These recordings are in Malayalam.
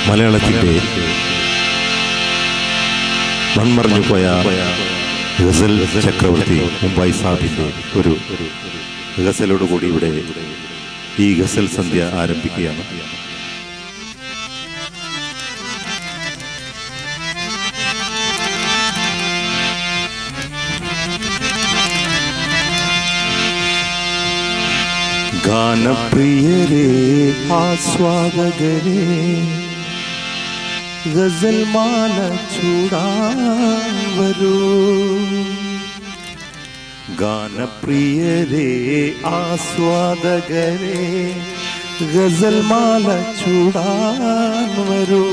മലയാളത്തിൻ്റെ മൺമറഞ്ഞു പോയ ഗസൽ ചക്രവർത്തി മുംബൈ സാഹിബിൻ്റെ ഒരു ഗസലോടുകൂടി ഇവിടെ ഈ ഗസൽ സന്ധ്യ ആരംഭിക്കുകയാണ്. ഗാനപ്രിയരേ ആസ്വാദകരേ ഗസൽ മാല ചൂടാൻ വരൂ. ഗാനപ്രിയരേ ആസ്വാദകരേ ഗസൽ മാല ചൂടാൻ വരൂ.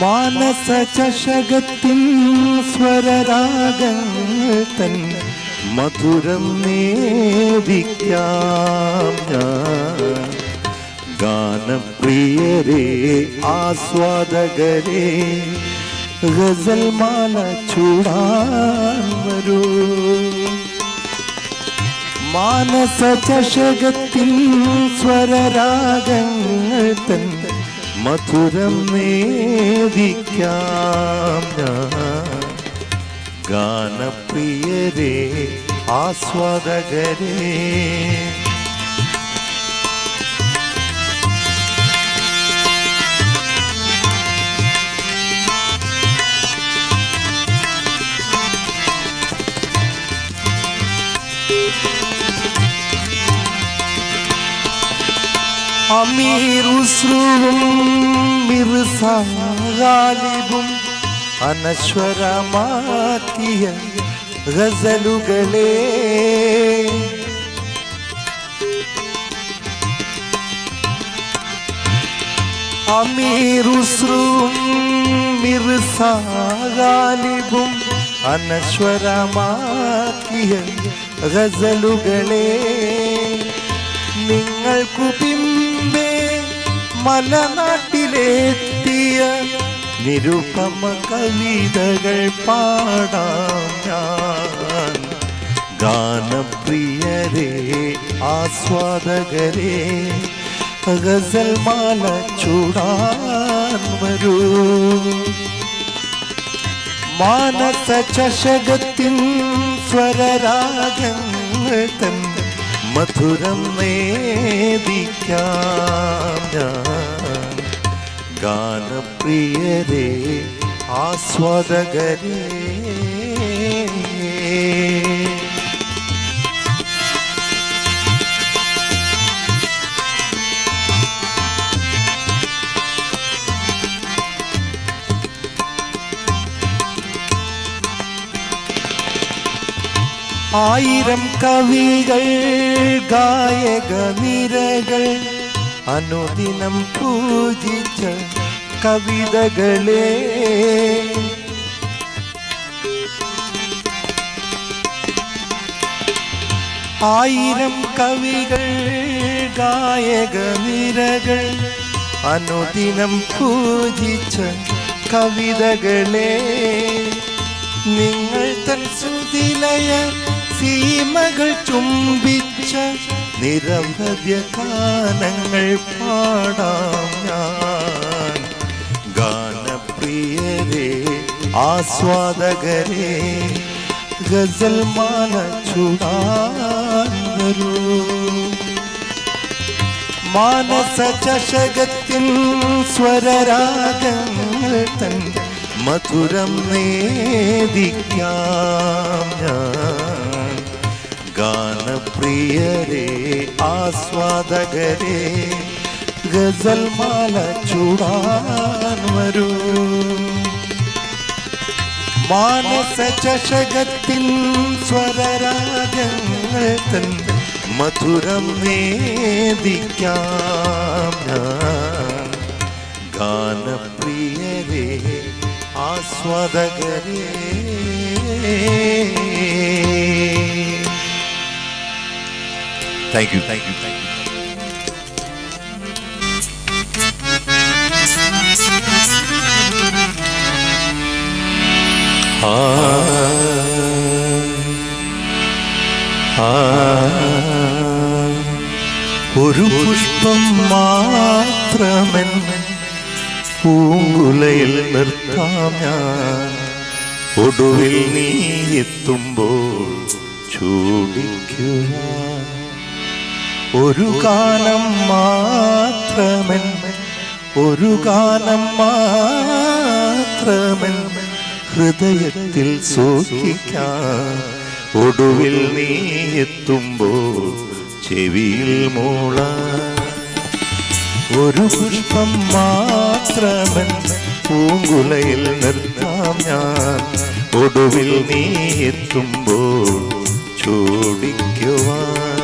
മാനസ ചഷകത്തിൻ സ്വരരാഗങ്ങൾ തൻ മധുരം നേദിക്കാം ഞാൻ. ഗാനപ്രിയരേ ആസ്വാദകരേ ഗസൽ മാല ചൂടാൻ വരൂ. മാനസ ചഷകത്തിൻ സ്വരരാഗങ്ങൾ തൻ മധുരം നേദിക്കാം ഞാൻ. ഗാനപ്രിയരേ ആസ്വാദകരേ അമീർ ഉസ്രുവും മിർസ ഗാലിബും അനശ്വരമാക്കിയ ഗസലുകളെ അമീർ ഉസ്രുവും മിർസ ഗാലിബും അനശ്വരമാക്കിയ ഗസലുകളെ നിങ്ങൾക്കു പിമ്പേ മലനാട്ടിലെത്തിയ നിരുപമ കവിതകൾ പാടാം ഞാൻ. ഗാനപ്രിയരേ ആസ്വാദകരേ ഗസൽ മാല ചൂടാൻ വരൂ. മാനസ ചഷകത്തിൻ സ്വരരാഗങ്ങൾ തൻ മധുരം നേദിക്കാം ഞാൻ. ഗാനപ്രിയരേ ആസ്വാദകരേ ആയിരം കവികൾ ഗായക നിരകൾ അനുദിനം പൂജിച്ച കവിതകളെ ആയിരം കവികൾ ഗായക നിരകൾ അനുദിനം പൂജിച്ച കവിതകളെ നിങ്ങൾ തൻ ശ്രുതിലയ സീമകൾ ചുംബിച്ച നിരവധ്യ ഗാനങ്ങൾ പാടാം ഞാൻ. ഗാനപ്രിയരേ ആസ്വാദകരേ ഗസൽ മാല ചൂടാൻ വരൂ. മാനസ ചഷകത്തിൻ സ്വരരാഗങ്ങൾ തൻ മധുരം നേദിക്കാം ഞാൻ. ഗാനപ്രിയരേ ആസ്വാദകരേ ഗസൽ മാല ചൂടാൻ വരൂ. മാനസ ചഷകത്തിൻ സ്വരരാഗങ്ങൾ തൻ മധുരം നേദിക്കാം ഞാൻ. ഗാനപ്രിയരേ ആസ്വാദകരേ താങ്ക് യു. ഒരു പുഷ്പം മാത്രം പൂങ്കുലയിൽ നിർത്താം ഞാൻ, ഒടുവിൽ നീ എത്തുമ്പോൾ ചൂടിക്കുവാൻ. ഒരു ഗാനം മാത്രമൻ, ഒരു ഗാനം മാത്രമൻ ഹൃദയത്തിൽ സൂക്ഷിക്കാൻ, ഒടുവിൽ നീ എത്തുമ്പോൾ ചെവിയിൽ മൂളാൻ. ഒരു പുഷ്പം മാത്രമൻ പൂങ്കുലയിൽ നിർത്താം ഞാൻ, ഒടുവിൽ നീ എത്തുമ്പോൾ ചൂടിക്കുവാൻ.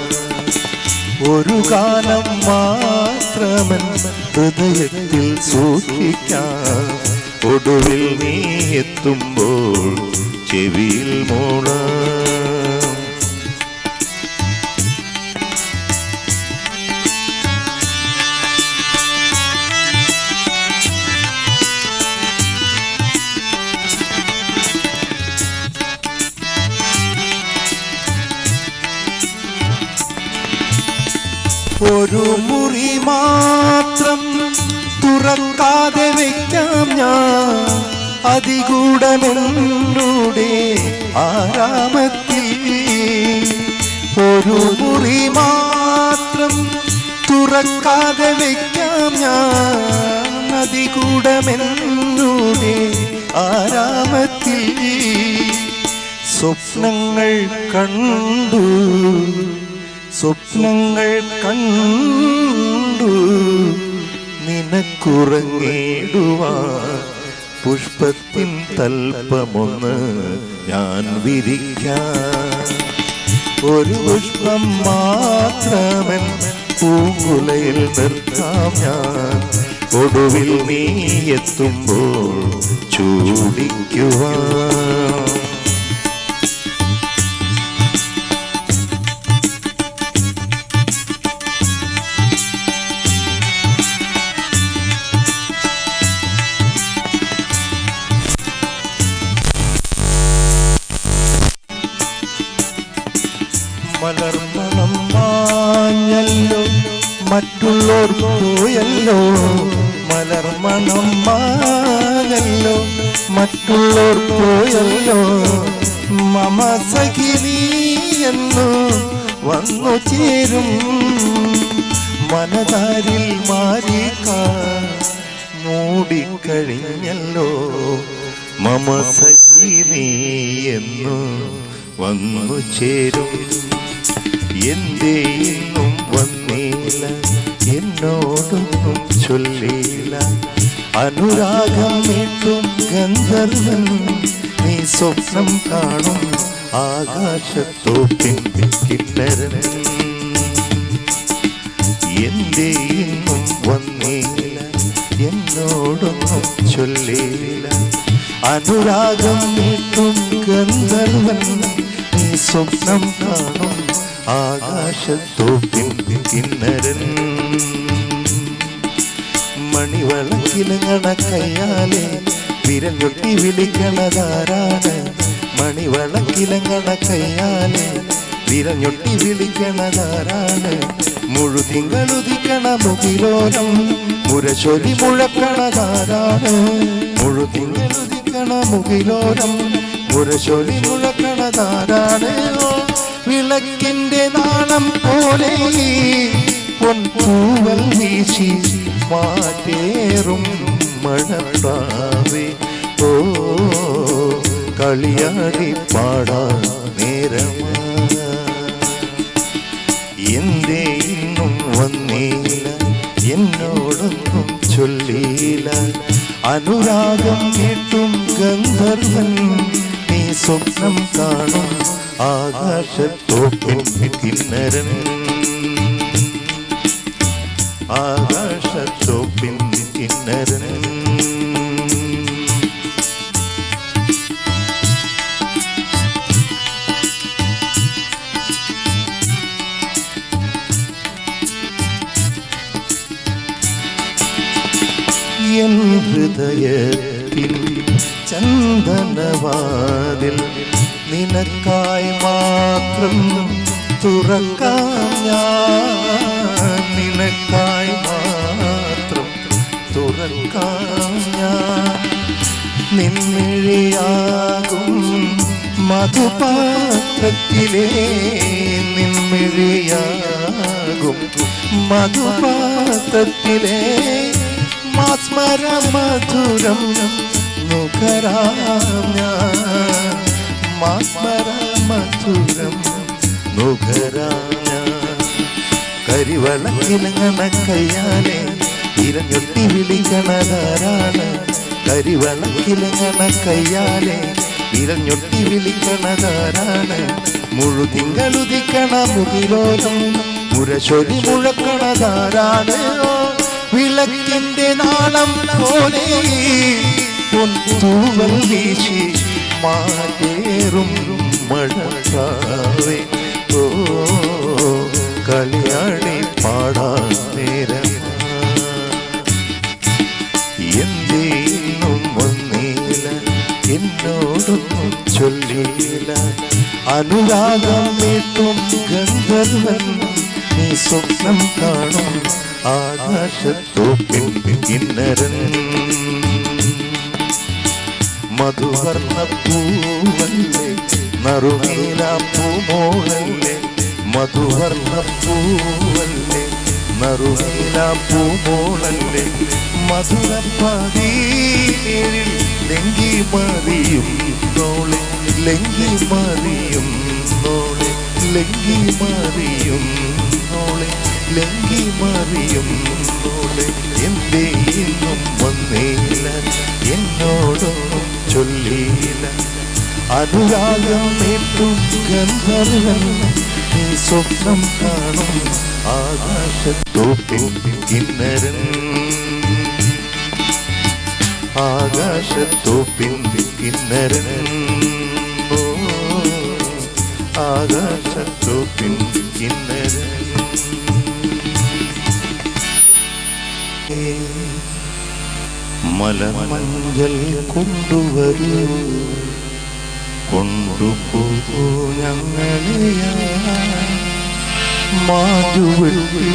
ഒരു ഗാനം മാത്രമൻ ഹൃദയത്തിൽ സൂക്ഷിക്കാൻ, ഒടുവിൽ നീ എത്തുമ്പോൾ ചെവിയിൽ മൂളാൻ. ഒരു മുറി മാത്രം തുറക്കാതെ വയ്ക്കാം ഞാൻ, അതികൂടമെന്നൂടെ ആരാമത്തിൽ. ഒരു മുറി മാത്രം തുറക്കാതെ വയ്ക്കാം ഞാൻ, അതികൂടമെന്നൂടെ ആരാമത്തിൽ. സ്വപ്നങ്ങൾ കണ്ടു, സ്വപ്നങ്ങൾ കണ്ടു നിനക്കുറങ്ങിടുവാൻ, പുഷ്പത്തിൻ തൽപ്പമൊന്ന് ഞാൻ വിരിക്കാൻ. ഒരു പുഷ്പം മാത്രമൻ പൂങ്കുലയിൽ നിർത്താം ഞാൻ, ഒടുവിൽ നീ എത്തുമ്പോൾ ചൂടിക്കുവാൻ. മലർമണം മാഞ്ഞല്ലോ മറ്റുള്ളോർ പോയല്ലോ, മലർമണം മാഞ്ഞല്ലോ മറ്റുള്ളോർ പോയല്ലോ. മമ സഖിനി എന്നു വന്നു ചേരും മനതാരിൽ മാറിക്കാൻ മൂടിക്കഴിഞ്ഞല്ലോ. മമ സഖിനി എന്നു വന്നു ചേരും. എന്തേ ഇന്നും വന്നില്ല, എന്നോടൊന്നും ചൊല്ലില്ല. അനുരാഗം മീട്ടും ഗന്ധർവൻ നീ സ്വപ്നം കാണും ആകാശത്തോപ്പിൻ കിന്നരൻ. എന്തേ ഇന്നും വന്നില്ല, എന്നോടൊന്നും ചൊല്ലില്ല. അനുരാഗം മീട്ടും ഗന്ധർവൻ നീ സ്വപ്നം കാണും ആകാശത്തോപ്പിൻ കിന്നരൻ. മണിവളക്കിലങ്ങണ കയ്യാലെ വിരഞ്ഞൊട്ടി വിളിക്കണതാരാണ്, മണിവളക്കിലങ്ങണ കയ്യാലെ വിരഞ്ഞൊട്ടി വിളിക്കണതാരാണ്. മുഴുതിങ്കളുദിക്കണ മുകിലോരം മുരശൊലി മുഴക്കണതാരാണ്, മുഴുതിങ്കളുദിക്കണ മുകിലോരം മുരശൊലി മുഴക്കണതാരാണ്. വിളക്കിന്റെ നാളം പോലെ പൊൻപൂവൽ വീശി മാറ്റേറും മഴപ്രാവേ, ഓ കളിയാടി പാടാൻ നേരമാ. എന്തേ ഇന്നും വന്നില്ല, എന്നോടൊന്നും ചൊല്ലില്ല. അനുരാഗം കേട്ടും ഗന്ധർവൻ നീ സ്വപ്നം കാണും ആകാശത്തോപ്പിൻ കിന്നരൻ, ആകാശത്തോപ്പിൻ കിന്നരൻ. എൻ ഹൃദയത്തിൽ ചന്ദനവാതിൽ നിനക്കായി മാത്രം തുറക്കാം ഞാൻ, നിനക്കായി മാത്രം തുറക്കാം ഞാൻ. നിൻമിഴിയാകും മധുപാത്രത്തിലെ നിൻമിഴിയാകും മധുപാത്രത്തിലെ മാസ്മര മധുരം നുകരാം ഞാൻ മാസ്മര മധുരം നുകരാം ഞാൻ കരിവളക്കിലങ്ങണ കയ്യാലെ ഇരഞ്ഞൊട്ടി വിളിക്കണതാരാണ് കരിവളക്കിലങ്ങണ കയ്യാലെ ഇരഞ്ഞൊട്ടി വിളിക്കണതാരാണ് മുഴുതിങ്കളുദിക്കണ മുകിലോലും മുരശൊലി മുഴക്കണതാരാണ് വിളക്കിന്റെ നാളം പോലെ പൊൻതൂവൽ വീശി മാറ്റേറും മഴക്കാവേ ഓ കളിയാടി പാടാൻ നേരം എന്തേന്നും വന്നീല എന്നോടൊന്നും ചൊല്ലിയില്ല അനുരാഗം നീട്ടും ഗന്ധർവൻ നീ സ്വപ്നം കാണും ആകാശത്തോപ്പിൽ കിന്നരൻ മധുവർണ്ണ പൂവല്ലേ നറുനീല പൂമോളല്ലേ മധുവർണ്ണ പൂവല്ലേ നറുനീല പൂമോളല്ലേ മധുരപ്പതിയിൽ ലെങ്കി മറിയും നോളെ ലെങ്കി മറിയും നോളെ ലെങ്കി മറിയും നോളെ ലെങ്കി മറിയും നോളെ എന്തേ ഇന്നും വന്നേല എന്നോടൊന്നും ചൊല്ലിയില്ല അനുരാഗം ഏറ്റവും ഗന്ധർവൻ നീ സ്വപ്നം കാണും ആകാശത്തോപ്പിൽ കിന്നരൻ ആകാശത്തോപ്പിൽ കിന്നരൻ ഓ ആകാശത്തോപ്പിൽ കിന്നരൻ മലമഞ്ചൽ കൊണ്ടുവരൂ കൊണ്ടുപോകൂ ഞങ്ങളെയാ മാറ്റുവെട്ടി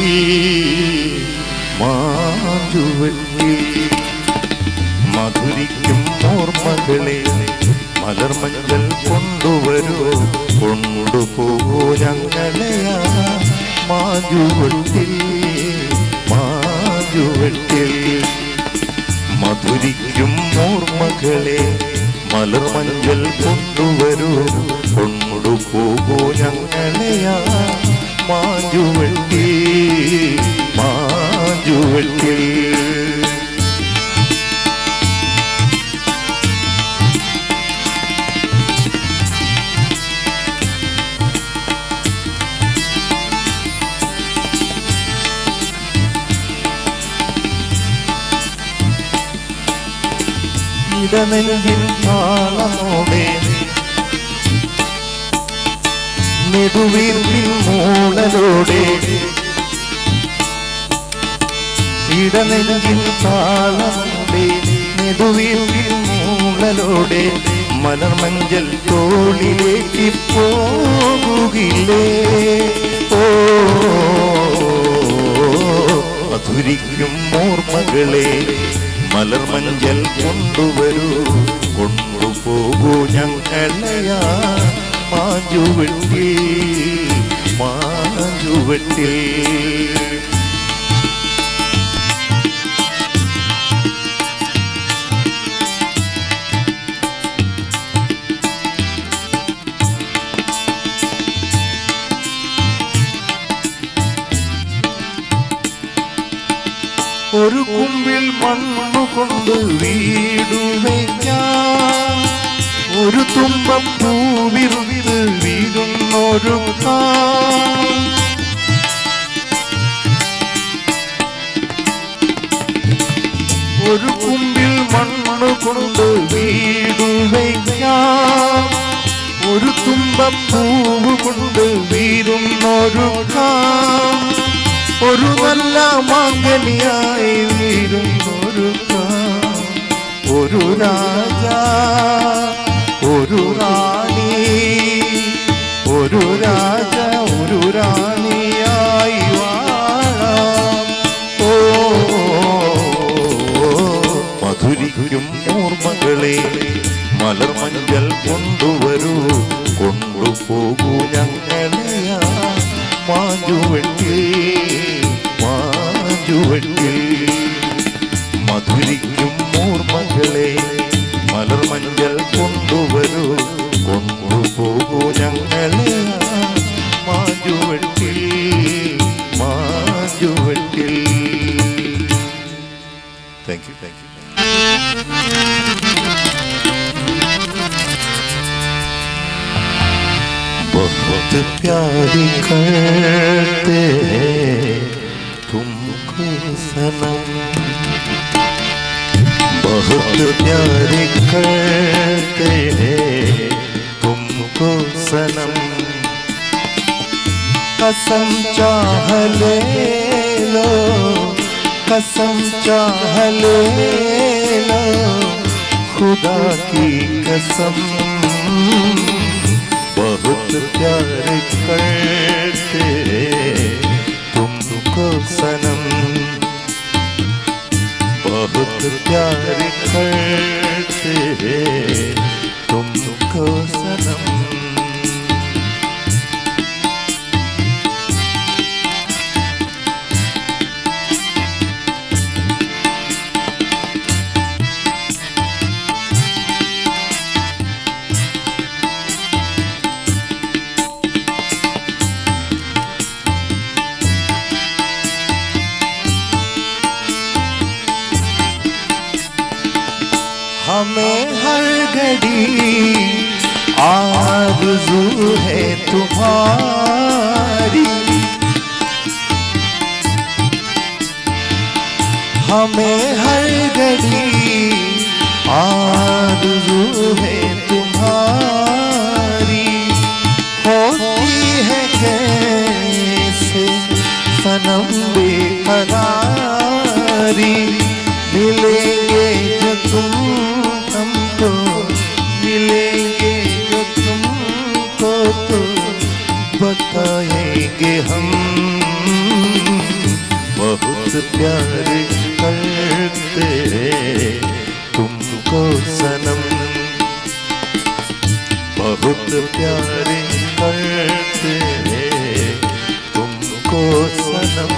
മാറ്റുവെട്ടി മധുരിക്കും ഓർമ്മകളെ മലർമഞ്ചൽ കൊണ്ടുവരൂ കൊണ്ടുപോകൂ ഞങ്ങളെയാ മാറ്റുവെട്ടി മാറ്റുവെട്ടി മധുരിക്കും ഓർമ്മകളെ മലർമഞ്ചൽ കൊണ്ടുവരൂ കൊണ്ടുപോകൂ ഞങ്ങളെയാ മാറ്റുവെട്ടി മാറ്റുവെട്ടി ഇടനെഞ്ചിൽ താളമോടെ നെടുവീർപ്പിൽ മൂളലോടെ ഇടനെഞ്ചിൽ താളമോടെ നെടുവീർപ്പിൽ മൂളലോടെ മലർമഞ്ചൽ തോളിലേക്ക് പോകുകില്ലേ ഓ മധുരിക്കും ഓർമ്മകളെ മലർമഞ്ചൽ കൊണ്ടുവരൂ കൊണ്ടുപോകൂ ഞങ്ങളെയാ മാറ്റുവെട്ടി മാറ്റുവെട്ടി ഒരു കുമ്പിൽ മണ്ണുകൊണ്ട് വീടു വയ്ക്കാം ഒരു തുമ്പപ്പൂവിറുവിത് വീഴുന്നൊരു ഒരു കുമ്പിൽ മണ്ണുകൊണ്ട് വീടു വയ്ക്കാം ഒരു തുമ്പപ്പൂവ് കൊണ്ട് വീഴുന്നൊരു ഒരു നല്ല മാംഗല്യായി വീഴുന്നൊരു ഒരു രാജാ ഒരു റാണി ഒരു രാജ ഒരു റാണിയായി വാഴാം ഓ മധുരിക്കും ഓർമ്മകളെ മധുരിക്കും ഓർമ്മകളെ മലർമഞ്ചൽ കൊണ്ടുവരൂ, കൊണ്ടുപോകൂ ഞങ്ങളെ മാഞ്ചുവട്ടിൽ മാഞ്ചുവട്ടിൽ. Thank you, thank you. बहुत प्यारी करते हैं तुमको सनम, बहुत प्यारी करते हैं तुमको सनम. कसम चाह ले लो, कसम चाह ले लो, खुदा की कसम. बहुत प्यार करते तुमको सनम, बहुत प्यार करते तुमको सनम. हमें हर घड़ी आरज़ू है तुम्हारी, हमें हर घड़ी आरज़ू है तुम्हारी. होती है कैसे सनम बेकरारी, मिलेंगे जो तुम हमको, मिलेंगे जो तुमको तो बताएंगे हम. बहुत प्यार करते तुमको सनम, बहुत प्यार करते तुमको सनम.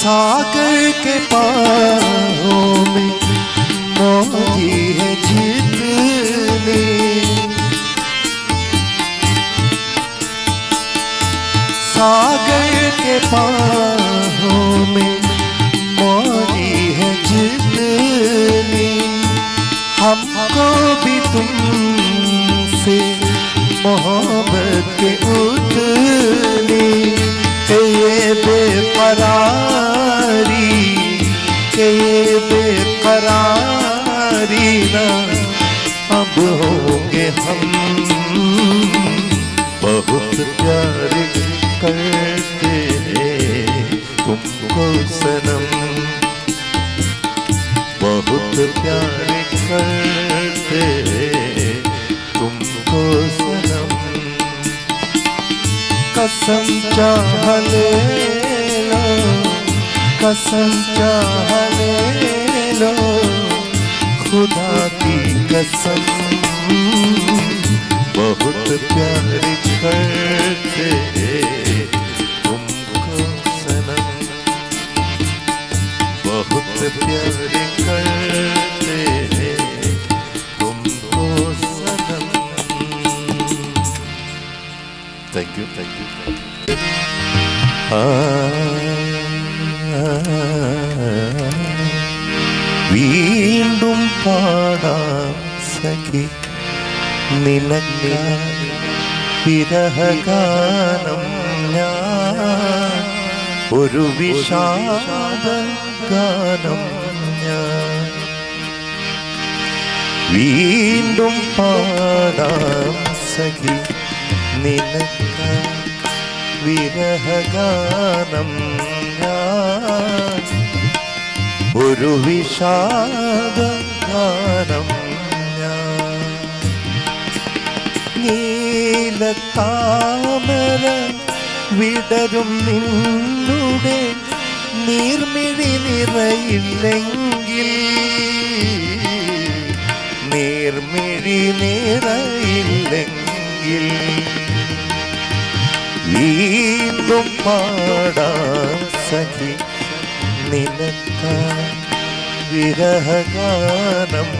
सागर के पारों में मौजी है जितनी, सागर के पारों में मौजी है जितनी. हमको भी तुमसे मोहब्बत के उतनी, ये बेकरारी, ये बेकरारी ना अब होंगे हम. बहुत प्यार करते तुमको सनम, बहुत प्यार करते तुमको सनम. कसम चाह ले लो, कसम चाह ले लो, खुदा की कसम. बहुत प्यार करते तुमको सनम, बहुत प्यार करते तुमको सनम. Thank you, thank you. വീണ്ടും പാടാം സഖി നിനക്കായി വിരഹഗാനം ഞാൻ, ഒരു വിഷാദ ഗാനം ഞാൻ. വീണ്ടും പാടാം സഖി നിനക്കായി വിരഹഗാനം ഞാൻ, ഒരു വിഷാദ ഗാനം ഞാൻ. നീലത്താമര വിടരും നിന്നുടെ നീർമിഴി നിറയില്ലെങ്കിൽ മിഴി നിറയില്ലെങ്കിൽ വീണ്ടും പാടാം സഖി നിനക്കായി വിരഹഗാനം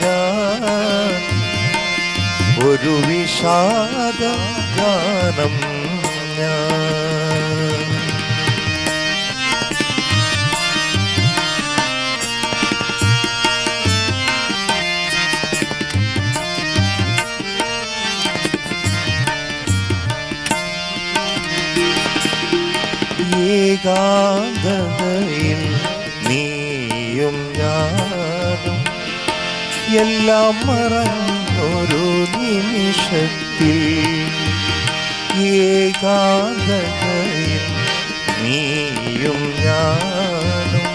ഞാൻ, ഒരു വിഷാദ ഗാനം ഞാൻ. ഏകാന്തതയിൽ നീയും ഞാനും എല്ലാം മറന്നൊരു നിമിഷത്തിൽ, ഏകാന്തതയിൽ നീയും ഞാനും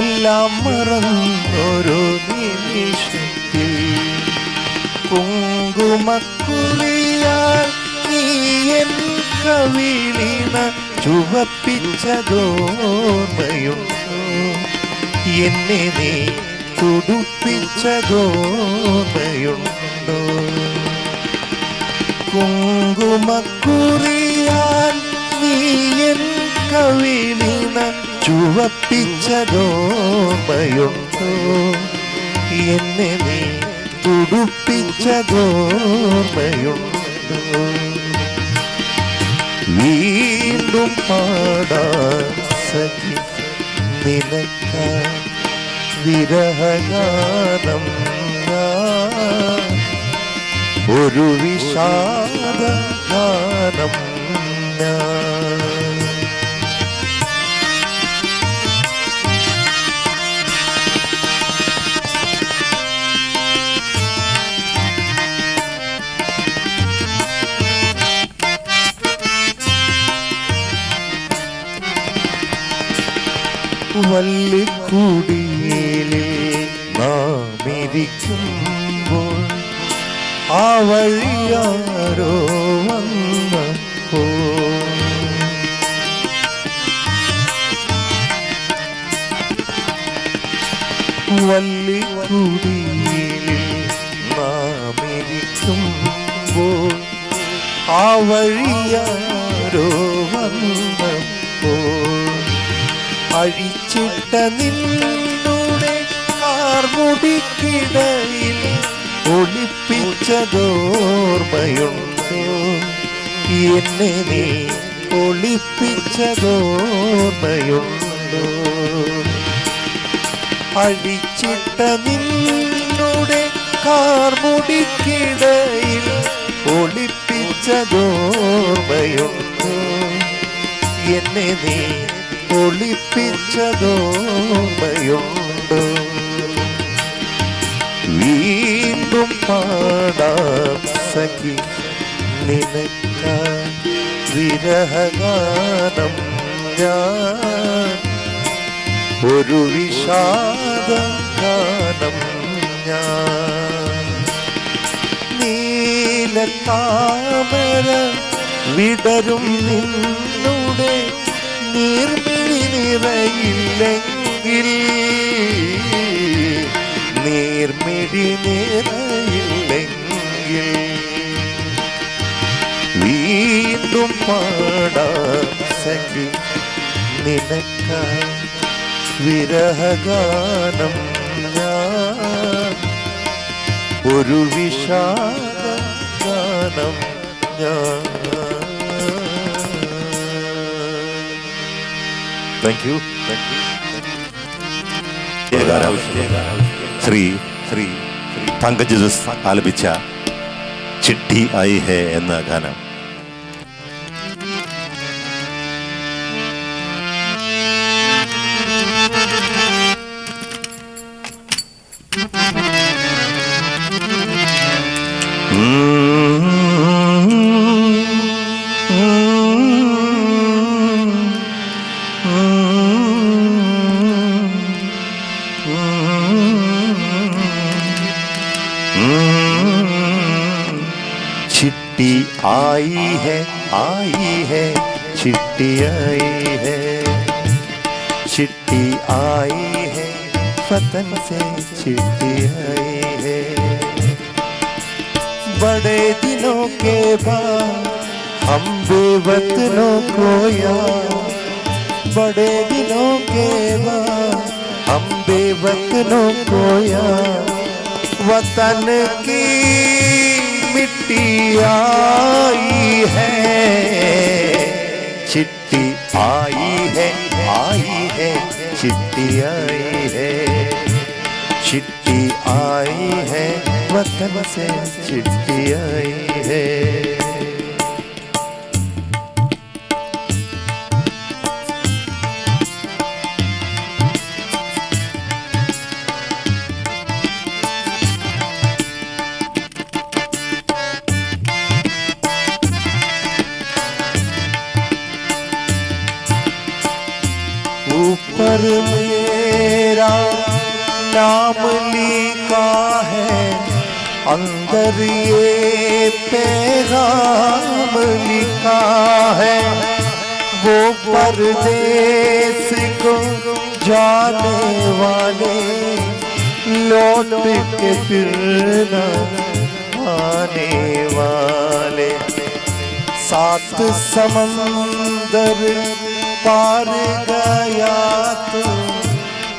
എല്ലാം മറന്നൊരു നിമിഷത്തിൽ, കുങ്കുമക്കുറിയാൽ നീ എൻ കവിളിന ചുവപ്പിച്ചതോർമ്മയുണ്ടോ, എന്നെ നീ തുടുപ്പിച്ചതോർമ്മയുണ്ടോ, കുങ്കുമക്കുറിയാൽ നീ എൻ കവിളിന ചുവപ്പിച്ചതോർമ്മയുണ്ടോ, എന്നെ നീ തുടുപ്പിച്ചതോർമ്മയുണ്ടോ. വീണ്ടും പാടാം സഖി നിനക്കായി വിരഹഗാനം ഞാൻ, ഒരു വിഷാദ ഗാനം ഞാൻ. വള്ളിക്കുടിയിലിൽ നാമിരിക്കുമ്പോൾ ആ വഴിയാരോ വന്നപ്പോൾ, വള്ളിക്കുടിയിലിൽ നാമിരിക്കുമ്പോൾ ആ വഴിയാരോ വന്നപ്പോൾ, അഴിച്ചിട്ട നിന്നുടെ കാർമുടിക്കിടയിൽ ഒളിപ്പിച്ചതോർമ്മയുണ്ടോ, എന്നെ നീ ഒളിപ്പിച്ചതോർമ്മയുണ്ടോ, അഴിച്ചിട്ട നിന്നുടെ കാർമുടിക്കിടയിൽ ഒളിപ്പിച്ചതോർമ്മയുണ്ടോ, എന്നെ നീ ഒളിപ്പിച്ചതോർമ്മയുണ്ടോ. വീണ്ടും പാടാം സഖി നിനക്കായി വിരഹഗാനം ഞാൻ, ഒരു വിഷാദ ഗാനം ഞാൻ. നീലത്താമര വിടരും നിന്നുടെ നീർമിഴി നിറയില്ലെങ്കിൽ, നീർമിഴി നിറയില്ലെങ്കിൽ വീണ്ടും പാടാം സഖി നിനക്കായി വിരഹഗാനം ഞാൻ, ഒരു വിഷാദ ഗാനം ഞാൻ. Thank you. ശ്രീ പങ്കജ് ജോസ് ആലപിച്ച ചിട്ടി ആയി ഹേ എന്ന ഗാനം. चिट्ठी आई है चिट्ठी आई है, चिट्ठी आई है वतन से चिट्ठी आई है, बड़े दिनों के बाद हम बेवतनों को याद, बड़े दिनों के बाद हम बेवतनों को याद, वतन की मिट्टी आई है, चिट्ठी आई है, चिट्ठी आई है, चिट्ठी आई है, वतन से चिट्ठी आई है। ऊपर मेरा नाम लिखा है, अंदर ये पैगाम लिखा है, वो परदेस को जाने वाले लौट के फिर न आने वाले, सात समंदर पार गया तू,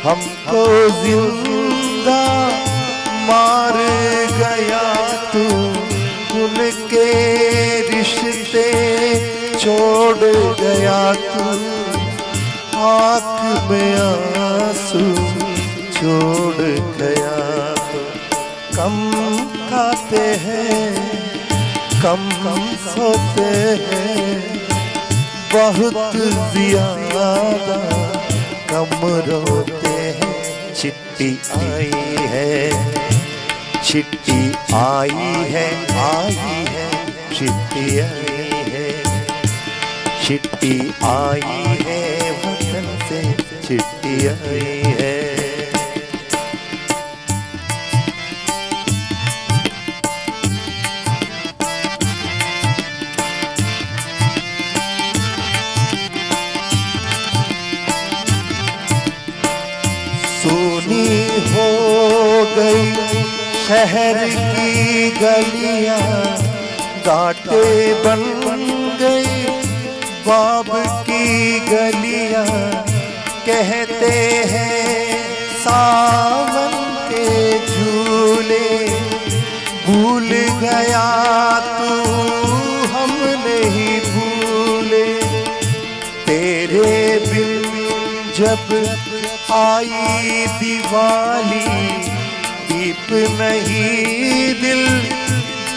हमको जिंदा मार गया तू, उनके रिश्ते छोड़ गया तू, आँख में आंसू छोड़ गया तू। कम खाते हैं, कम सोते हैं, बहुत ज्यादा कम रोते हैं। चिट्ठी आई है, चिट्ठी आई है, चिट्ठी आई है, चिट्ठी आई है, वतन से चिट्ठी आई है। सोनी हो गई शहर की गलियां, घाटे बन गई बाब की गलियां, कहते हैं सावन के झूले, भूल गया तू हम नहीं भूले, तेरे बिन जब आई दिवाली, दीप नहीं दिल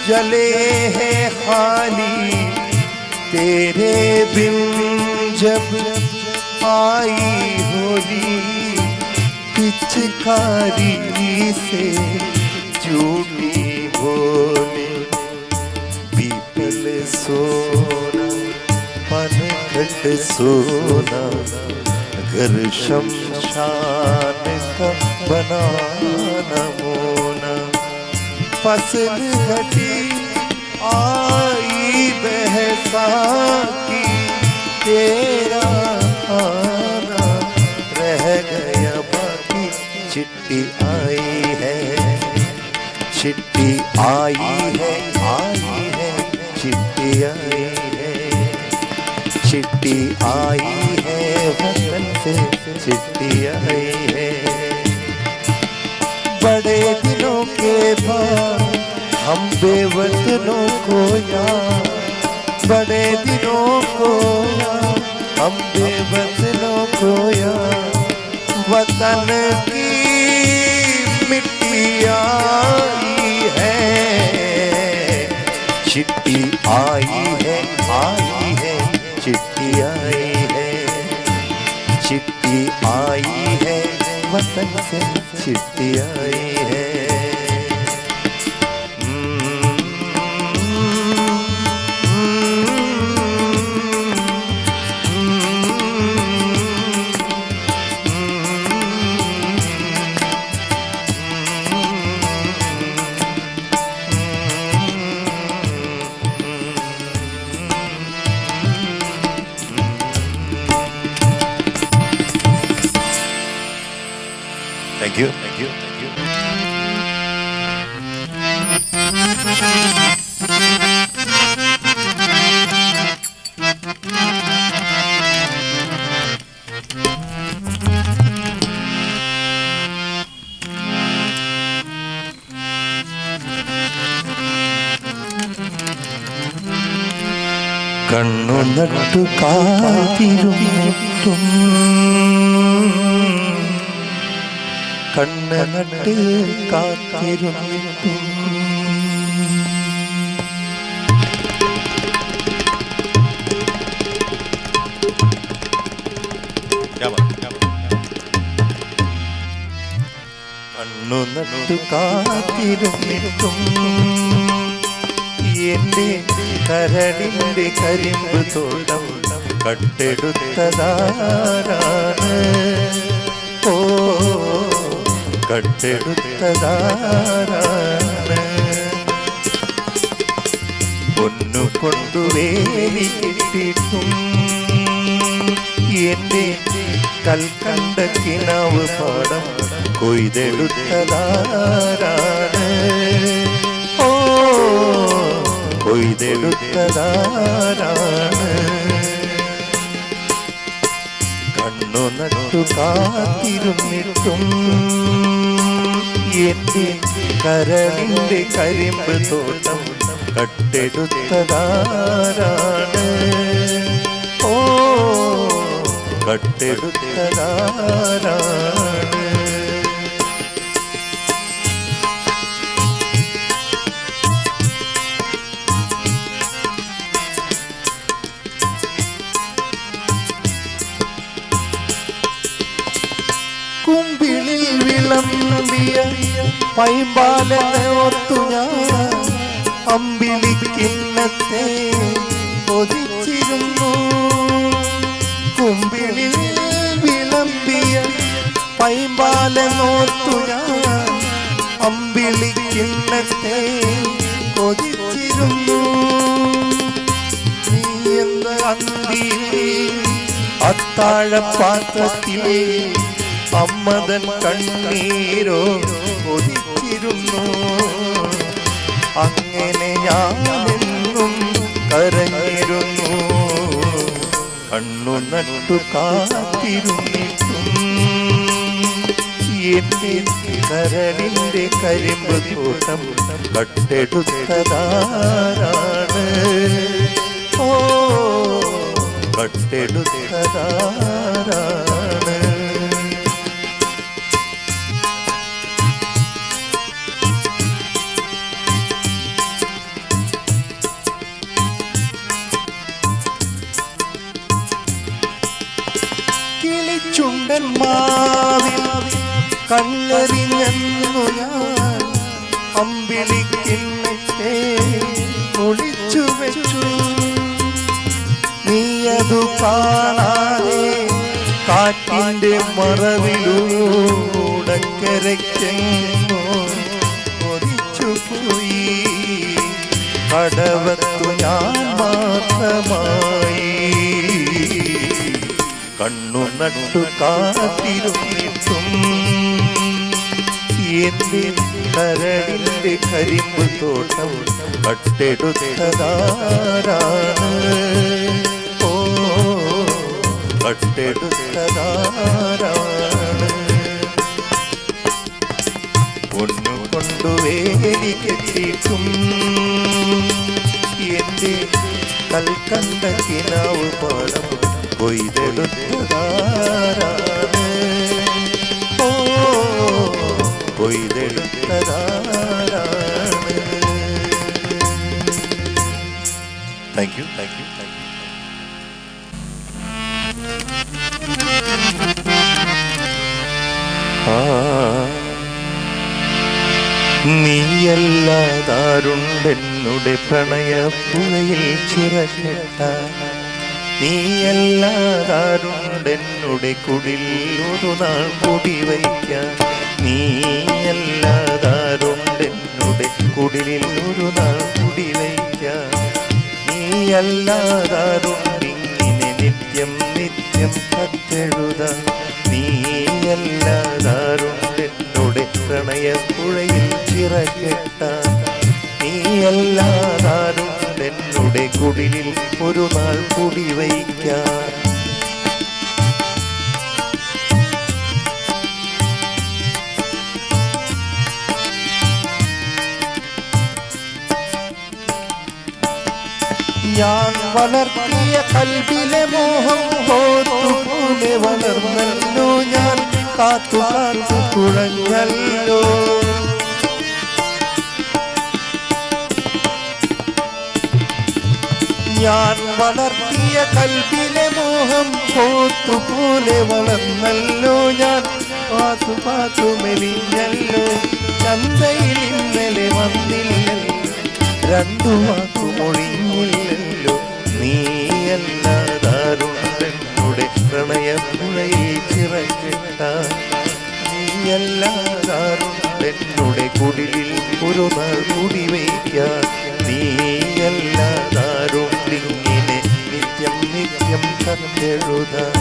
जले हैं खाली, तेरे बिन जब आई होली, पिचकारी से झूठी बोले, पीपल सोना पनघट सोना, घर शमशान का बनाना मोना, फसल घटी आई बहसाती, तेरा आना रह गया बाकी। चिट्ठी आई है, चिट्ठी आई है, चिट्ठी आई है, चिट्ठी आई है, वतन से चिट्ठी आई है। बड़े दिनों के बाद हम बेवतनों को याद, बड़े दिनों को याद, हम बेवतनों को याद, वतन की मिट्टी आई है, चिट्ठी आई है, चिट्ठी आई है, चिट्ठी आई है, वतन से चिट्ठी आई है। Thank you. Thank you. Thank you. കണ്ണു നട്ടു കാത്തിരുന്നിട്ടും കണ്ണ് നട്ട് കാത്തിരുന്നിട്ടും കണ്ണു നട്ടു കാത്തിരുന്നിട്ടും എന്റെ കരളിന്റെ കരിമ്പ് തോട്ടം കട്ടെടുത്തതാരാണ്? ഓ കട്ടെടുത്തതാരാണ്? പൊന്നു കൊണ്ടുവേലി കിട്ടിയിട്ടും എന്റെ കൽക്കണ്ട കിനാവ് പാടം കൊയ്തെടുത്തതാരാണ്? കൊയ്തെടുത്തതാരാണ്? കണ്ണു നട്ടു കാത്തിരുന്നിട്ടും എന്റെ കരളിന്റെ കരിമ്പ് തോട്ടം കട്ടെടുത്തതാരാണ്? ഓ കട്ടെടുത്തതാരാണ്? കുമ്പിളിൽ വിളമ്പിയ പൈമ്പാലനെ ഓർത്തു ഞാൻ അമ്പിളിക്കിന്നത്തെ കൊതിച്ചിരുന്നു. കുമ്പിളിൽ വിളമ്പിയ പൈമ്പാലനോർത്തു ഞാൻ അമ്പിളിക്കിന്നത്തെ കൊതിച്ചിരുന്നു. നീ എന്ന അന്തിയിൽ അത്താഴപാത്രത്തിൽ അമ്മതൻ കണ്ണീരോ കൊതിച്ചിരുന്നു. അങ്ങനെ ഞാനെന്നും കരഞ്ഞിരുന്നു. കണ്ണു നട്ടു കാത്തിരുന്നിട്ടും എന്റെ കരളിന്റെ കരിമ്പ് തോട്ടം കട്ടെടുത്തതാരാണ്? ഓ കട്ടെടുത്തതാരാണ്? കിളിച്ചുണ്ടൻ മാവിൽ കല്ലെറിഞ്ഞു ഞാൻ അമ്പിളിക്കിന്നത്തെ ഒളിച്ചു വെച്ചു. നീയതു കാണാതെ കാറ്റിന്റെ മറവിലൂടെ കരയ്ക്കെങ്ങോ ഒതിച്ചുപോയി. കടവത്തു ഞാൻ മാത്രമായി. കണ്ണു നട്ടു കാത്തിരുന്നിട്ടും എന്റെ കരളിന്റെ കരിമ്പ് തോട്ടം കട്ടെടുത്തതാരാണ്? ഓ കട്ടെടുത്തതാരാണ്? പൊന്നു കൊണ്ടുവേലി കെട്ടിയിട്ടും എന്റെ കൽക്കണ്ട കിനാവ് പാടം കൊയ്തെടുത്തതാരാണ്? ഓ കൊയ്തെടുത്തതാരാണ്? Thank you. Thank you. Thank you. നീയല്ലാതാരുണ്ടെന്നുടെ പ്രണയപ്പുഴയിൽ ചിറകെട്ട. നീയല്ലാതാരുണ്ടെന്നുടെ കുടിൽ ഒരു നാൾ കുടി വയ്ക്കാൻ. നീയല്ലാതാരുണ്ടെന്നുടെ കുടിലിൽ ഒരു നാൾ കുടി വയ്ക്കാൻ. നീയല്ലാതാരുണ്ടിങ്ങനെ നിത്യം നിത്യം കത്തെഴുതാൻ. നീയല്ലാതാരുണ്ടെന്നുടെ പ്രണയപ്പുഴയിൽ ചിറകെട്ട. നീയല്ലാതാരും എന്നുടെ കുടിലിൽ ഒരു നാൾ കൂടി വയ്ക്കാൻ. ഞാൻ വളർത്തിയ കൽബിലെ മോഹം പോത്തുപോലെ വളർന്നല്ലോ, ഞാൻ കാത്തു കാത്തു കുഴഞ്ഞല്ലോ. ഞാൻ വളർത്തിയ കൽബിലെ മോഹം പോത്തുപോലെ വളർന്നല്ലോ, ഞാൻ പാത്തു പാത്തു മെലിഞ്ഞല്ലോ. ചന്തയിൽ ഇന്നലെ വന്നില്ലല്ലോ, രണ്ടു വാക്കു മൊഴിഞ്ഞില്ലല്ലോ. നീയല്ലാതാരുണ്ടെന്നുടെ പ്രണയപ്പുഴയിൽ ചിറകിട്ടാൻ. നീയല്ലാതാരുണ്ടെന്നുടെ കുടിലിൽ ഒരു നാൾ കൂടി വയ്ക്കാൻ. നീയല്ലാതാരുണ്ടിങ്ങനെ നിത്യം നിത്യം കത്തെഴുതാൻ.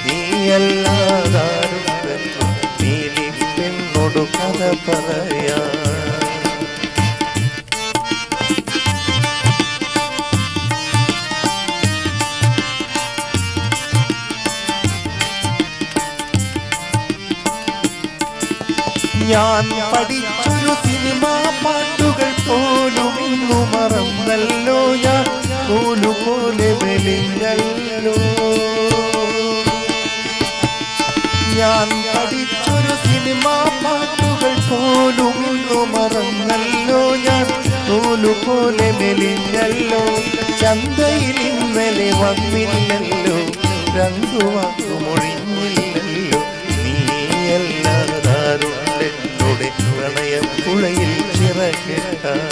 നീയല്ലാതാരുണ്ടെന്നു നീലി പെണ്ണോടു കഥ പറയാൻ. ഞാൻ പഠിച്ചൊരു സിനിമാ പാട്ടുകൾ പോലും ഇന്നു മറന്നല്ലോ, ഞാൻ പോലുപോലെ മെലിഞ്ഞല്ലോ. ഞാൻ പഠിച്ചൊരു സിനിമാ പാട്ടുകൾ പോലും ഇന്നു മറന്നല്ലോ, ഞാൻ പോലുപോലെ മെലിഞ്ഞല്ലോ. ചന്തയിൽ ഇന്നലെ വന്നില്ലല്ലോ, രണ്ടു വാക്കു മൊഴിഞ്ഞില്ലല്ലോ. നീയല്ലാതാരും പ്രണയപ്പുഴയിൽ ചിറകിട്ടാൻ.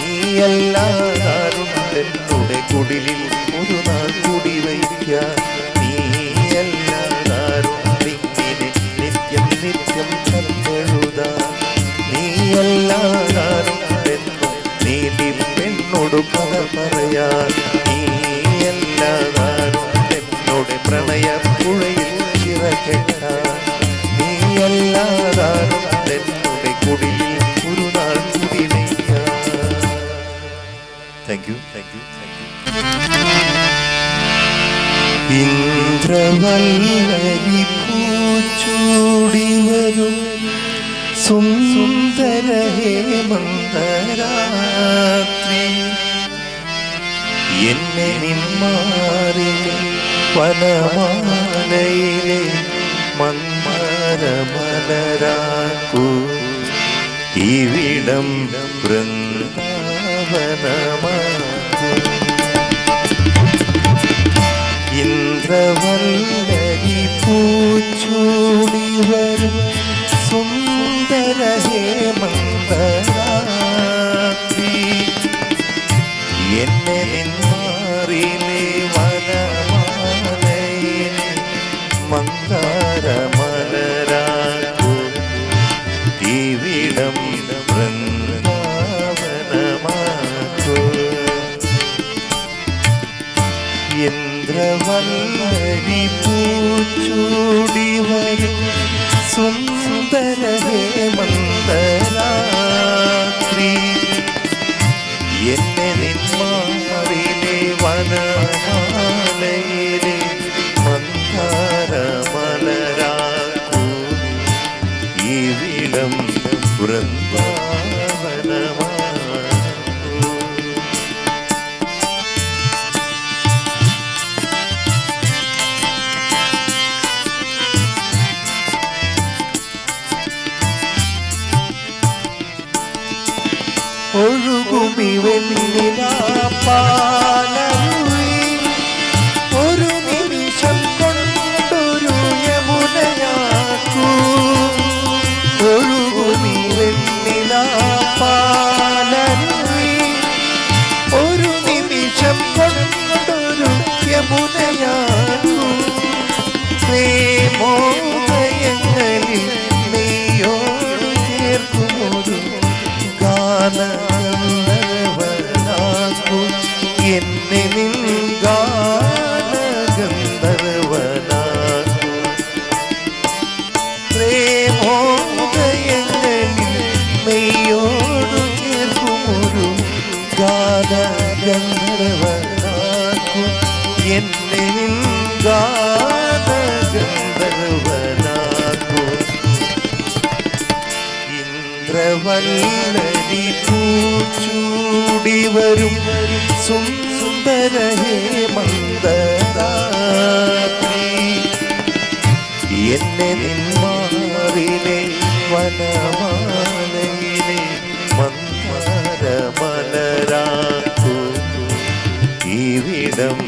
നീയല്ലാതാരുണ്ടെന്നുടെ കുടിലിൽ ഒരു നാൾ കൂടി വയ്ക്കാൻ. നീയല്ലാതാരുണ്ടിങ്ങനെ നിത്യം നിത്യം കത്തെഴുതാൻ. നീയല്ലാതാരുണ്ടെന്നു നീലി പെണ്ണോടു കഥ പറയാൻ. നീയല്ലാതാരുണ്ടെന്നുടെ പ്രണയപ്പുഴയിൽ ചിറകിട്ടാൻ. നീയല്ലാതാരുണ്ടെന്നുടെ കുടിലിൽ ഒരു നാൾ കൂടി വയ്ക്കാൻ. Thank you, thank you, thank you. ഇന്ദ്രവല്ലരി പൂച്ചൂടി വരും സുന്ദര ഹേമന്തരാത്രി. എന്നെ നിന്മാറിലെ വനമാലയിലെ മന്ദരമലരാക്കൂ. ഇവിടം വൃന്ദാവനമാക്കൂ. ഇന്ദ്രവല്ലരി പൂച്ചൂടി വരും സുന്ദര ഹേമന്തരാത്രി. എന്നെ നിന്മാറിലെ വനമാലയിലെ മന്ദരമലരാക്കൂ. ഇവിടം വൃന്ദാവനമാക്കൂ. ഇന്ദ്രവല്ലരി പൂച്ചൂടി വരും സുന്ദര ഹേമന്തരാത്രി. എന്നെ നിന്മാറിലെ വനമാലയിലെ മന്ദരമലരാക്കൂ. ഇവിടം വൃന്ദാവനമാക്കൂ. ഒഴുകുമി വെണ്ണിലാപ്പാലരുവി ഒരു നിമിഷം കൊണ്ടൊരു യമുനയാക്കൂ. ഒഴുകുമി വെണ്ണിലാപ്പാലരുവി ഒരു നിമിഷം കൊണ്ടൊരു യമുനയാക്കൂ. പ്രേമോദയങ്ങളിൽ നീയോട് ചേർക്കുമൊരു ഗാനഗന്ധർവനാക്കൂ. എന്നെ നിൻ ഗാനഗന്ധർവനാക്കൂ. പ്രേമോദയങ്ങളിൽ മെയ്യോടു ചേർക്കുമൊരു ഇന്ദ്രവല്ലരി പൂച്ചൂടി വരും സുന്ദര ഹേമന്തരാത്രി എന്നെ നിന്മാറിലെ വനമാലയിലെ മന്ദാരമലരാക്കൂ ഇവിടം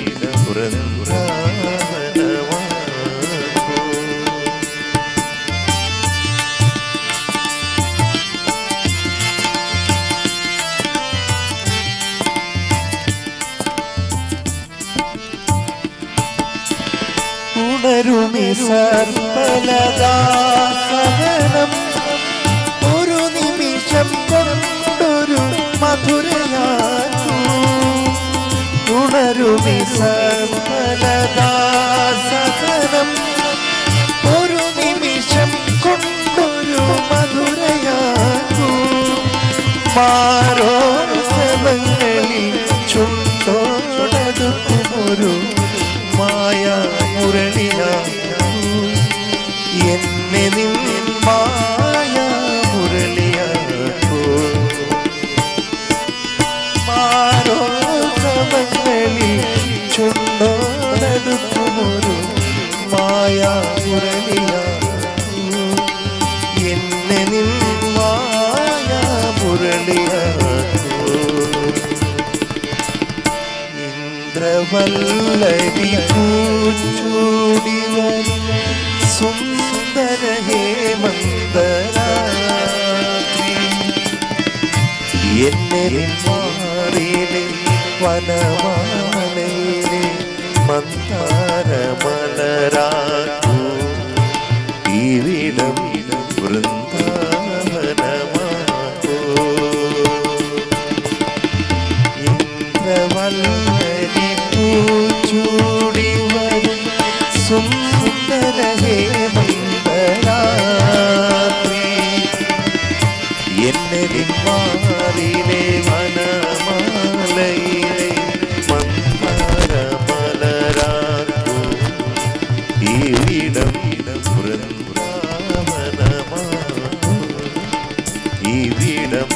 വൃന്ദാവനമാക്കൂ. ഉണരുമി സർപ്പലദാസനം ഒരു നിമിഷം കൊണ്ടൊരു മധുരയാക്കൂ. ഉണരുമി സർപ്പലദാസനം ഒരു നിമിഷം കൊണ്ടൊരു മധുരയാക്കൂ. മാരോത്സവങ്ങളിൽ ചുണ്ടോടടുക്കുമൊരു മായാ മുരളിയാക്കൂ. എന്നെ നിൻ മായാ മുരളിയാക്കൂ. മാരോത്സവങ്ങളിൽ ചുണ്ടോടടുക്കുമൊരു മായാ മുരളിയാക്കൂ. എന്നെ നിൻ മായാ മുരളിയാക്കൂ. ഇന്ദ്രവല്ലരി പൂച്ചൂടി വരും സുന്ദര ഹേമന്തരാത്രി എന്നെ മാറിലെ വനമാലയിലെ മന്ദാരമലരാക്കൂ. ഇവിടം വൃന്ദാവനമാക്കൂ. ഇന്ദ്രവല്ലരി പൂച്ചൂടി വരും സുന്ദര ഹേമന്തരാത്രി എന്നെ നിന്മാറിലെ വനമാലയിലെ മന്ദാരമലരാക്കൂ. ഇവിടം വൃന്ദാവനമാക്കൂ. ഇവിടം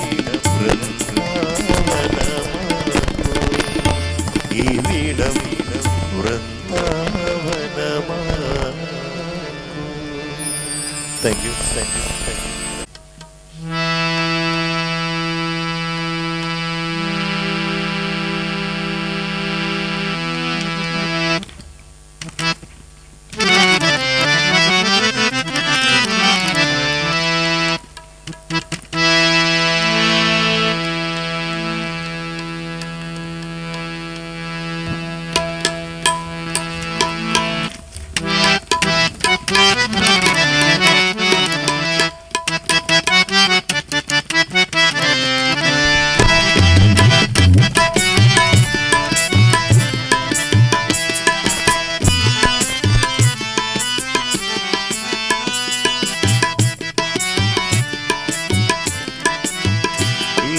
വൃന്ദാവനമാക്കൂ. ഇവിടം വൃന്ദാവനമാക്കൂ. Thank you, thank you, thank you.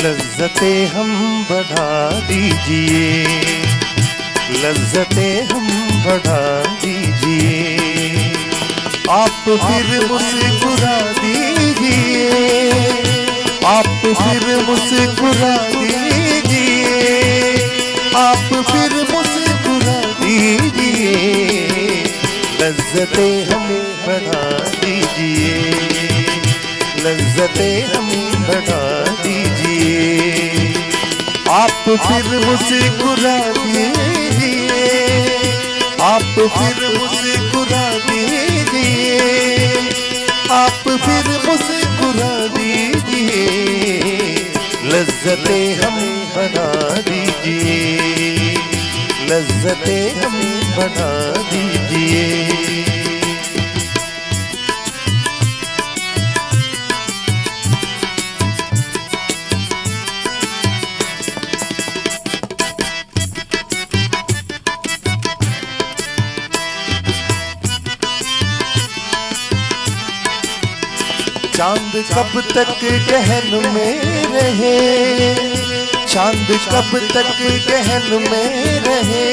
लज्जतें हम बढ़ा दीजिए, लज्जतें हम बढ़ा दीजिए, आप फिर मुस्कुरा दीजिए, आप फिर मुस्कुरा दीजिए, आप फिर मुस्कुरा दीजिए, लज्जतें हम बढ़ा दीजिए, लज्जतें हम बढ़ा दीजिए, आप फिर मुस्कुरा दीजिए, आप फिर मुस्कुरा दीजिए, आप फिर मुस्कुरा दीजिए, लज्जतें हम बढ़ा दीजिए, लज्जतें हम बढ़ा दीजिए। चांद कब तक गहन में रहे, चांद कब तक गहन में रहे,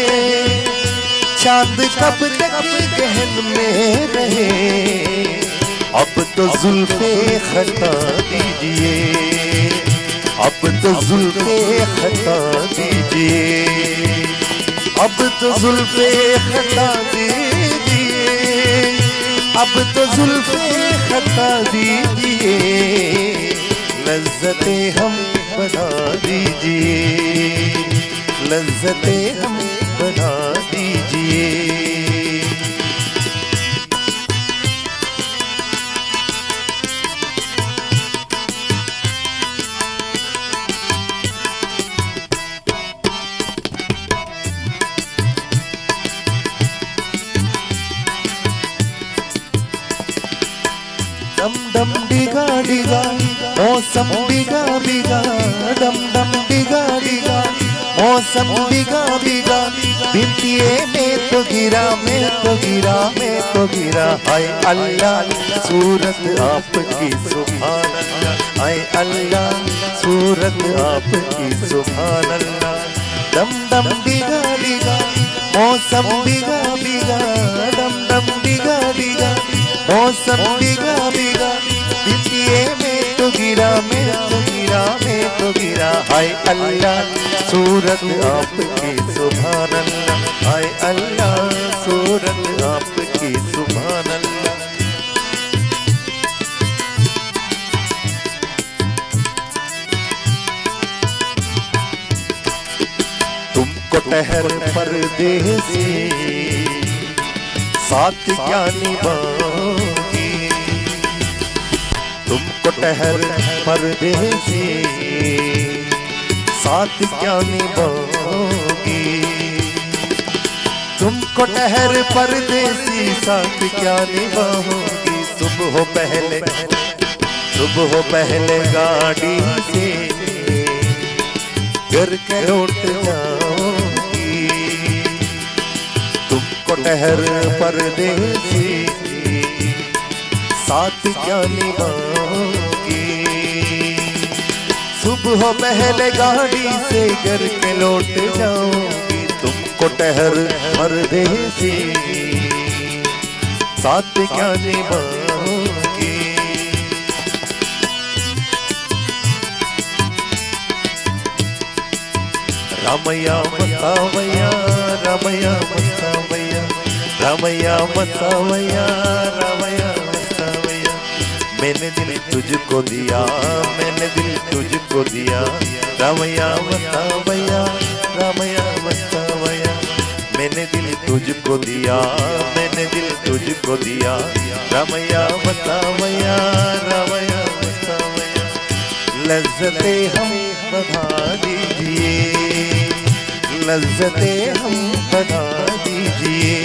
चांद कब तक गहन में रहे, अब तो जुल्फे हटा दीजिए, अब तो जुल्फे हटा दीजिए, अब तो जुल्फे हटा दीजिए, अब तो जुल्फे हटा दीजिए, लज्जतें हम बढ़ा दीजिए, लज्जतें हम बढ़ा दीजिए। डम डम डिगा डिगा मौसम बिगा बिगा, डम डम डिगा डिगा मौसम बिगा बिगा, बिंतिए में तो गिरा, मैं तो गिरा, मैं तो गिरा। हाय अल्लाह सूरत आपकी सुभान अल्लाह, हाय अल्लाह सूरत आपकी सुभान अल्लाह। डम डम डिगा डिगा मौसम बिगा बिगा, डम डम डिगा डिगा मौसम बिगा बिगा, बिंतिए में तो गिरा, मैं तो गिरा, मैं तो गिरा। हाय अल्लाह सूरत आपकी सुभान अल्लाह, हाय अल्लाह सूरत आपकी सुभान अल्लाह। तुमको ठहर परदेसी साथ क्या निभाओगी, तुमको ठहर परदेसी साथ क्या निभाओगी, तुमको ठहर परदेसी साथ क्या निभाओगी। सुबह पहले गाड़ी से घर के लौट जाओगी, तुमको ठहर परदेसी साथ क्या निभाओगी। सुबह पहले गाड़ी से घर के लौट जाओगी, तुमको ठहर परदेसी साथ क्या निभाओगी। रामैया मसावैया, रामैया मसावैया, रामैया मसावैया, रामैया मसावैया। मैंने दिल तुझको दिया, मैंने दिल तुझको दिया, रामैया मसावैया, रामैया मसावैया। मैंने दिल तुझको दिया, मैंने दिल तुझको दिया, रामैया मसावैया, रामैया मसावैया। लज्जतें हम बढ़ा दीजिए, लज्जतें हम बढ़ा दीजिए।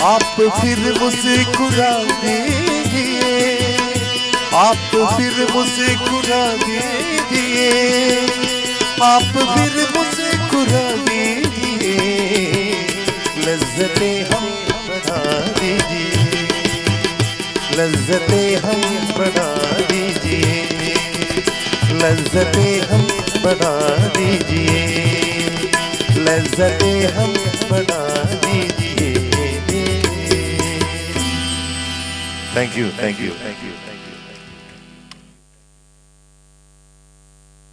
आप फिर मुस्कुरा दीजिए, आप फिर मुस्कुरा दीजिए, आप फिर मुस्कुरा दीजिए। लज्जतें हम बढ़ा दीजिए, लज्जतें हम बढ़ा दीजिए, लज्जतें हम बढ़ा दीजिए, लज्जतें हम बढ़ा दीजिए। Thank you, thank you, thank you, thank you.